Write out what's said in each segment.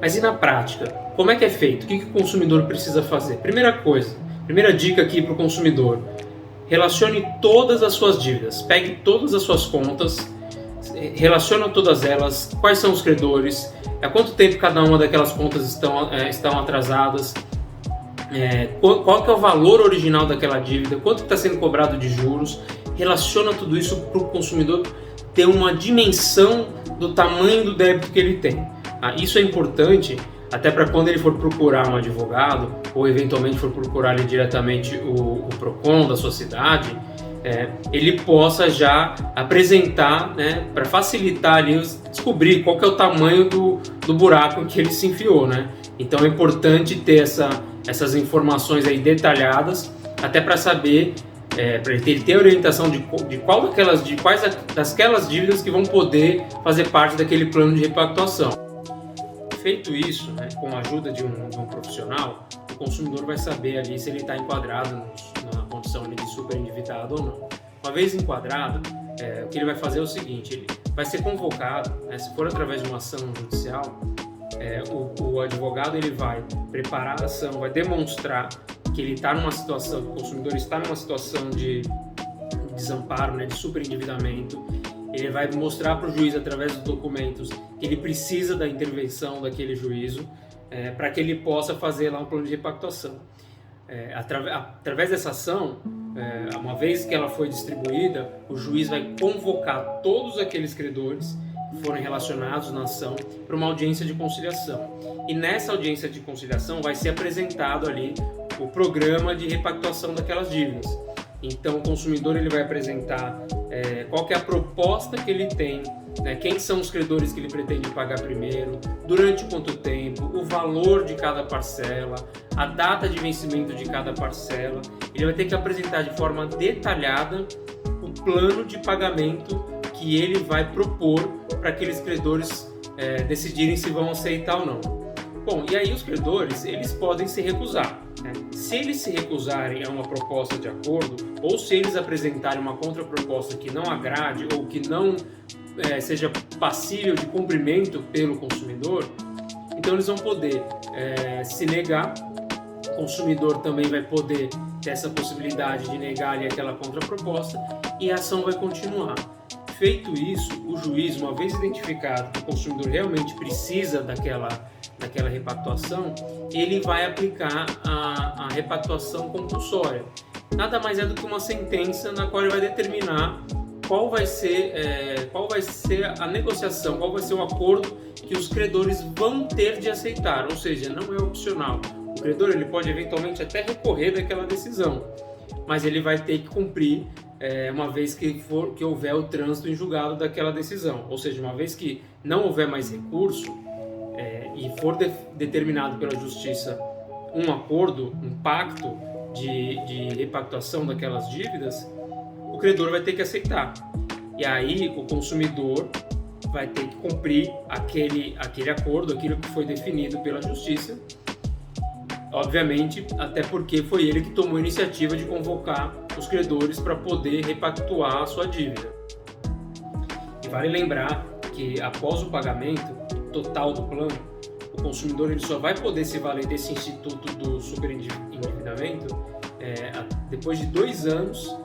Mas e na prática? Como é que é feito? O que o consumidor precisa fazer? Primeira coisa, primeira dica aqui para o consumidor: relacione todas as suas dívidas, pegue todas as suas contas, relaciona todas elas, quais são os credores, há quanto tempo cada uma daquelas contas estão atrasadas, qual que é o valor original daquela dívida, quanto está sendo cobrado de juros. Relaciona tudo isso para o consumidor ter uma dimensão do tamanho do débito que ele tem. Isso é importante até para quando ele for procurar um advogado ou eventualmente for procurar ali diretamente o PROCON da sua cidade, ele possa já apresentar, né, para facilitar ali descobrir qual que é o tamanho do buraco em que ele se enfiou, né? Então é importante ter essas informações aí detalhadas, até para saber, para ele ter orientação de quais daquelas dívidas que vão poder fazer parte daquele plano de repactuação. Feito isso, né, com a ajuda de um profissional, o consumidor vai saber ali se ele está enquadrado na condição de superendividado ou não. Uma vez enquadrado, o que ele vai fazer é o seguinte: ele vai ser convocado, né, se for através de uma ação judicial, o advogado ele vai preparar a ação, vai demonstrar que ele está numa situação, o consumidor está numa situação de desamparo, né, de superendividamento. Ele vai mostrar para o juiz, através dos documentos, que ele precisa da intervenção daquele juízo para que ele possa fazer lá um plano de repactuação. Através dessa ação, uma vez que ela foi distribuída, o juiz vai convocar todos aqueles credores que foram relacionados na ação para uma audiência de conciliação. E nessa audiência de conciliação vai ser apresentado ali o programa de repactuação daquelas dívidas. Então o consumidor ele vai apresentar qual que é a proposta que ele tem, né, quem são os credores que ele pretende pagar primeiro, durante quanto tempo, o valor de cada parcela, a data de vencimento de cada parcela. Ele vai ter que apresentar de forma detalhada o plano de pagamento que ele vai propor para aqueles credores decidirem se vão aceitar ou não. Bom, e aí os credores eles podem se recusar. Se eles se recusarem a uma proposta de acordo, ou se eles apresentarem uma contraproposta que não agrade ou que não seja passível de cumprimento pelo consumidor, então eles vão poder se negar. O consumidor também vai poder ter essa possibilidade de negar ali aquela contraproposta e a ação vai continuar. Feito isso, o juiz, uma vez identificado que o consumidor realmente precisa daquela repactuação, ele vai aplicar a repactuação compulsória. Nada mais é do que uma sentença na qual ele vai determinar qual vai ser a negociação, qual vai ser o acordo que os credores vão ter de aceitar, ou seja, não é opcional. O credor ele pode eventualmente até recorrer daquela decisão, mas ele vai ter que cumprir uma vez que houver o trânsito em julgado daquela decisão, ou seja, uma vez que não houver mais recurso e for determinado pela justiça um acordo, um pacto de repactuação daquelas dívidas, o credor vai ter que aceitar. E aí o consumidor vai ter que cumprir aquele acordo, aquilo que foi definido pela justiça, obviamente, até porque foi ele que tomou a iniciativa de convocar os credores para poder repactuar a sua dívida. E vale lembrar que após o pagamento total do plano, o consumidor ele só vai poder se valer desse instituto do superendividamento depois de 2 anos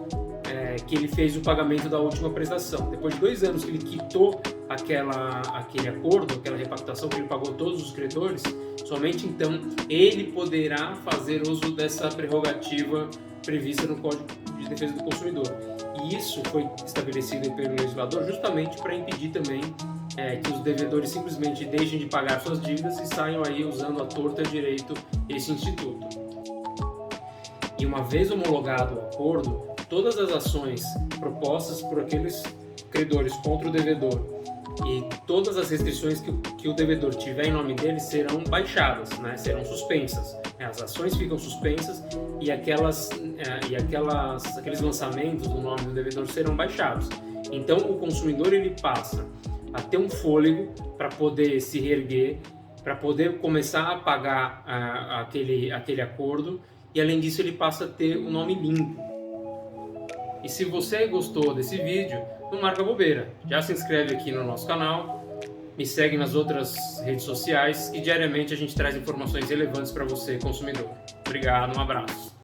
que ele fez o pagamento da última prestação. Depois de 2 anos que ele quitou aquele acordo, aquela repactuação, que ele pagou todos os credores, somente então ele poderá fazer uso dessa prerrogativa prevista no Código de Defesa do Consumidor. E isso foi estabelecido pelo legislador justamente para impedir também que os devedores simplesmente deixem de pagar suas dívidas e saiam aí usando à torta direito esse instituto. E uma vez homologado o acordo, todas as ações propostas por aqueles credores contra o devedor e todas as restrições que o devedor tiver em nome dele serão baixadas, né? Serão suspensas. As ações ficam suspensas e aqueles lançamentos do nome do devedor serão baixados. Então o consumidor ele passa a ter um fôlego para poder se reerguer, para poder começar a pagar aquele acordo, e além disso ele passa a ter o nome limpo. E se você gostou desse vídeo, não marca bobeira, já se inscreve aqui no nosso canal, Me segue nas outras redes sociais e diariamente a gente traz informações relevantes para você, consumidor. Obrigado, um abraço.